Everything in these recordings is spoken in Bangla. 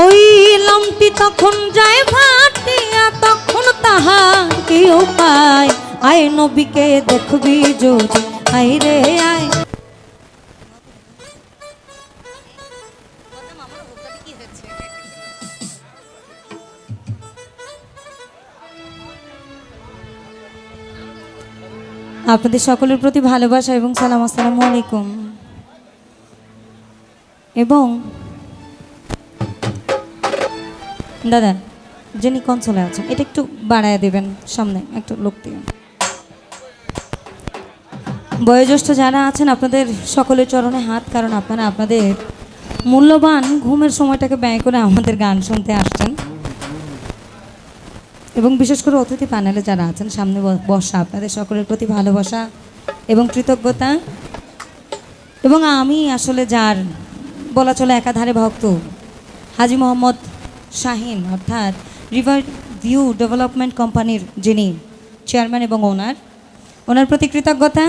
ওই লামটি তখন যায় ভাটিয়া, তখন তাহার কি উপায়? আয় নবীকে দেখবি যদি, আয় রে আয়। আপনাদের সকলের প্রতি ভালোবাসা এবং সালাম, আসসালামু আলাইকুম। এবং দাদা যিনি কনসোলে আছেন এটা একটু বাড়ায় দেবেন, সামনে একটু লোক দিবেন। বয়োজ্যেষ্ঠ যারা আছেন আপনাদের সকলের চরণে হাত, কারণ আপনারা আপনাদের মূল্যবান ঘুমের সময়টাকে ব্যয় করে আমাদের গান শুনতে আসছেন। এবং বিশেষ করে অতিথি প্যানেলে যারা আছেন সামনে বসা, আপনাদের সকলের প্রতি ভালোবাসা এবং কৃতজ্ঞতা। এবং আমি আসলে যার বলা চলে একাধারে ভক্ত, হাজি মোহাম্মদ শাহিন অর্থাৎ রিভার ভিউ ডেভেলপমেন্ট কোম্পানির যিনি চেয়ারম্যান এবং ওনার প্রতি কৃতজ্ঞতা।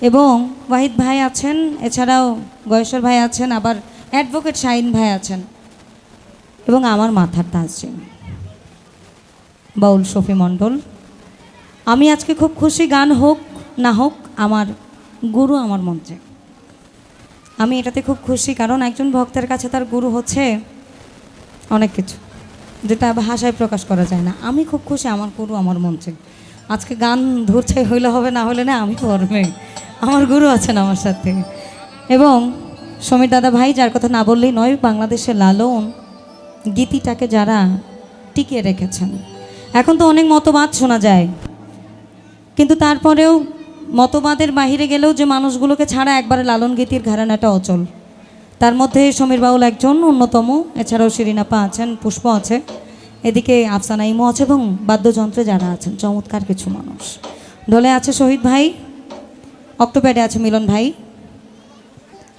এবং ওয়াহিদ ভাই আছেন, এছাড়াও গয়েশ্বর ভাই আছেন, আবার অ্যাডভোকেট শাহিন ভাই আছেন, এবং আমার মাথার তাজ বাউল শফি মণ্ডল। আমি আজকে খুব খুশি, গান হোক না হোক আমার গুরু আমার মঞ্চে। আমি এটাতে খুব খুশি, কারণ একজন ভক্তের কাছে তার গুরু হচ্ছে অনেক কিছু, যেটা ভাষায় প্রকাশ করা যায় না। আমি খুব খুশি আমার গুরু আমার মঞ্চে। আজকে গান ধরছে, হইলে হবে না হলে না, আমি করবে, আমার গুরু আছেন আমার সাথে। এবং সমীর দাদা ভাই, যার কথা না বললেই নয়, বাংলাদেশের লালন গীতিটাকে যারা টিকিয়ে রেখেছেন। এখন তো অনেক মতবাদ শোনা যায়, কিন্তু তারপরেও মতবাদের বাহিরে গেলেও যে মানুষগুলোকে ছাড়া একবারে লালন গীতির ঘরানাটা অচল। তার মধ্যে সমীর বাউল একজন অন্যতম, এছাড়াও শিরিনাপা আছেন, পুষ্প আছে, এদিকে আফসানা ইমো আছে, এবং বাদ্যযন্ত্রে যারা আছেন চমৎকার কিছু মানুষ। ঢোলে আছে শহীদ ভাই, অক্টোপ্যাডে আছে মিলন ভাই,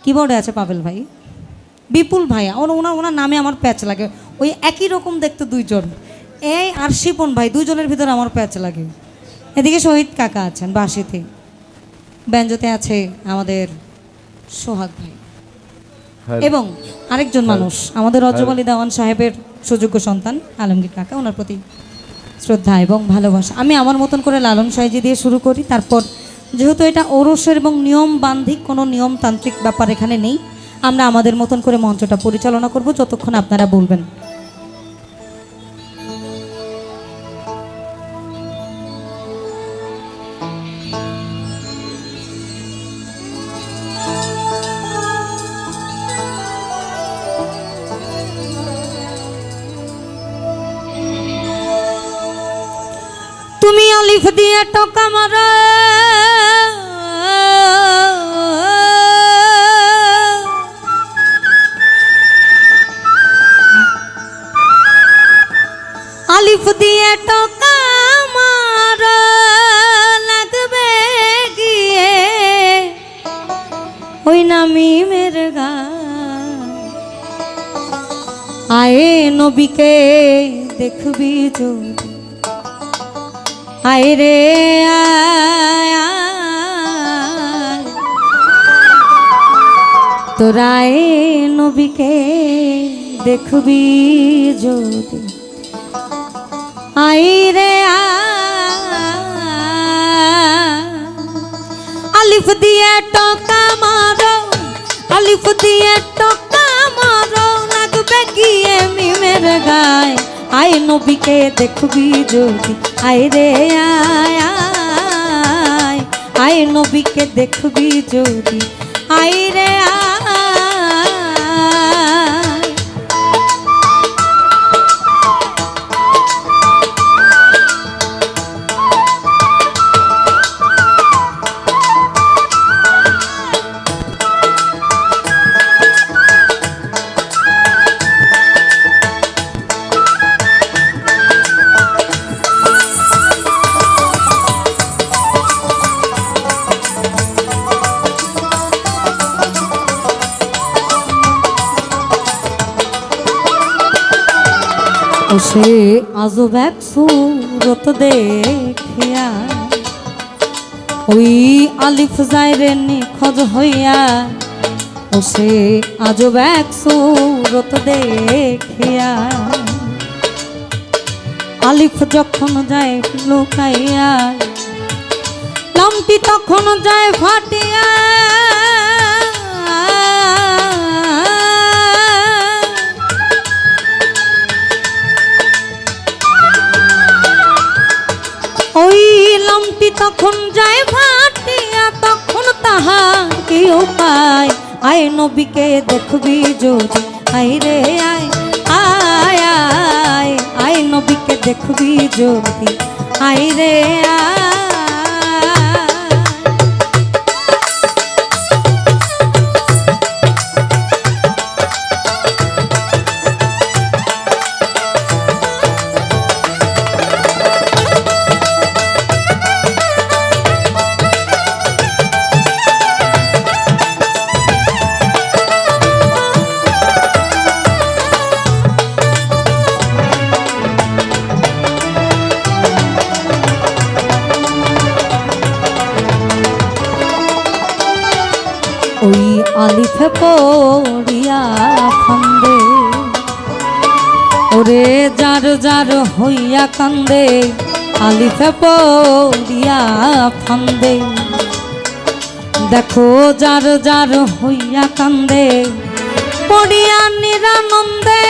কিবোর্ডে আছে পাবেল ভাই, বিপুল ভাই। ওনার নামে আমার প্যাচ লাগে, ওই একই রকম দেখতে দুইজন, এই আর শিপন ভাই, দুইজনের ভিতরে আমার প্যাচ লাগে। এদিকে শহীদ কাকা আছেন বাঁশিতে, ব্যঞ্জতে আছে আমাদের সোহাগ ভাই, এবং আরেকজন মানুষ আমাদের রজব আলী দেওয়ান সাহেবের সুযোগ্য সন্তান আলমগীর কাকা। ওনার প্রতি শ্রদ্ধা এবং ভালোবাসা। আমি আমার মতন করে লালন সাইজি দিয়ে শুরু করি, তারপর যেহেতু এটা ওরসের এবং নিয়ম বান্ধিক কোনো নিয়মতান্ত্রিক ব্যাপার এখানে নেই, আমরা আমাদের মতন করে মঞ্চটা পরিচালনা করব যতক্ষণ আপনারা বলবেন। তুমি আলিফ দিয়ে টকা মারা, আলিফ দিয়ে টকা মারা লাগবে গিয়ে ওই নামি মের গা। আয়ে নবীকে দেখবি যদি, আয় রে আয়, তোরায় নবীকে দেখবি যদি, আয় রে আলিফ দিয়ে টকা মারো, আলিফ দিয়ে টকা মারো লাগবে গিয়ে মিমের গায়। আয় নবীকে দেখবি যদি, আয় রে আয় আয়, আয় নবীকে দেখবি যদি, আয় রে আয়। সে আজব এক সুরত দেখিয়া ওই আলিফ যায় রে নিখোঁজ হইয়া, ও সে আজব এক সুরত দেখিয়া আলিফ যখন যায় লুকাইয়া লামটি তখন যায় ফাটিয়া ওই লামটি তখন যায় ফাটিয়া তখন তাহার কি উপায় আয় নবীকে দেখবি যদি আয় রে আয় আয় আয় আয় নবীকে দেখবি যদি আয় রে আয় ওই আলিফে পড়িয়া ফান্দে ওরে যার যার হইয়া কান্দে আলিফে পড়িয়া ফান্দে দেখো যার যার হইয়া কান্দে পড়িয়া নিরানন্দে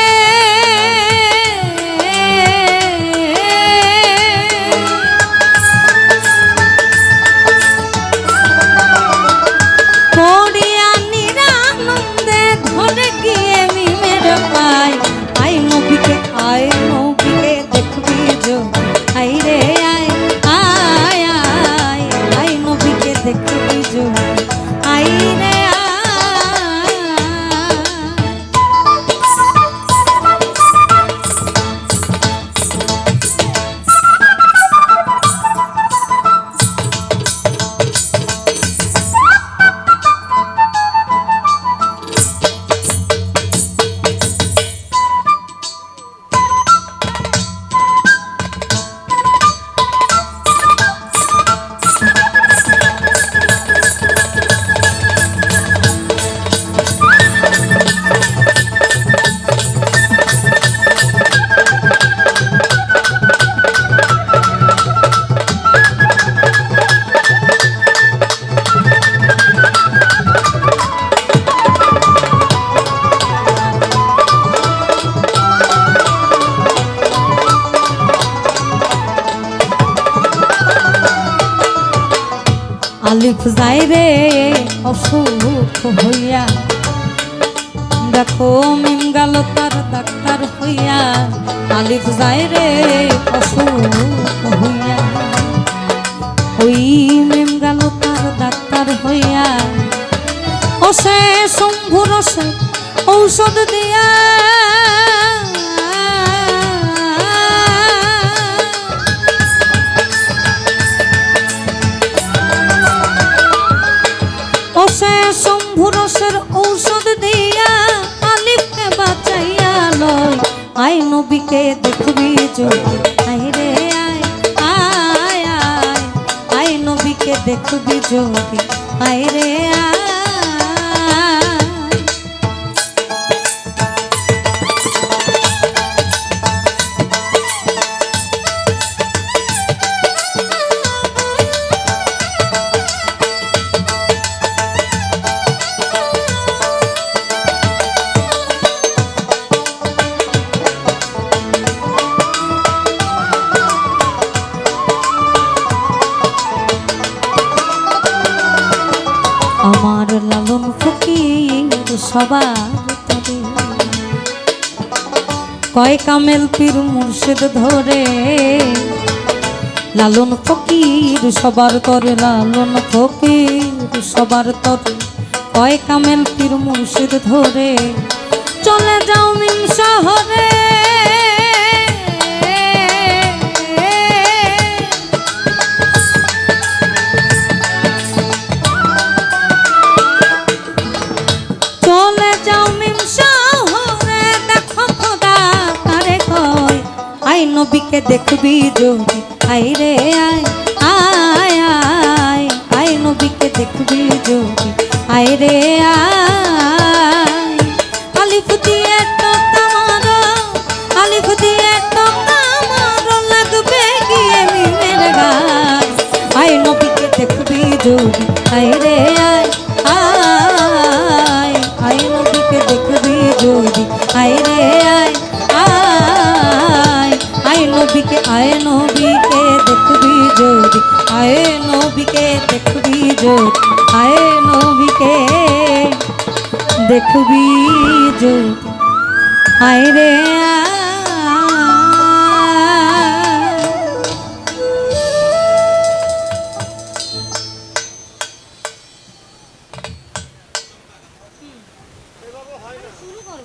আলিফ যায় রে অসুখ হইয়া দেখো মিম গেল তার ডাক্তার হইয়া আলিফ যায় রে অসুখ হইয়া ওই মিম গেল তার ডাক্তার হইয়া ও সে শম্ভুর সে ঔষধ দিয়া সে শম্ভুরসের ঔষধ দিয়া আলিফকে বাঁচাইয়া লয় আয় নবীকে দেখবি যদি আয় রে আয় আয় আয় আয় নবীকে দেখবি যদি আয় রে আয় আমার লালন ফকির সবার তরে কয় কামেল পীর মুর্শিদ ধরে লালন ফকির সবার তরে লালন ফকির সবার তরে কয় কামেল পীর মুর্শিদ ধরে চলে যাও মিম শহরে নবীকে দেখবি যদি আয় রে আয় আয় আয় আয় নবীকে দেখবি যদি আয় রে আয় আয়ে নবীকে দেখবি যদি, আয়ে নবীকে দেখবি যদি, আয় রে আয়।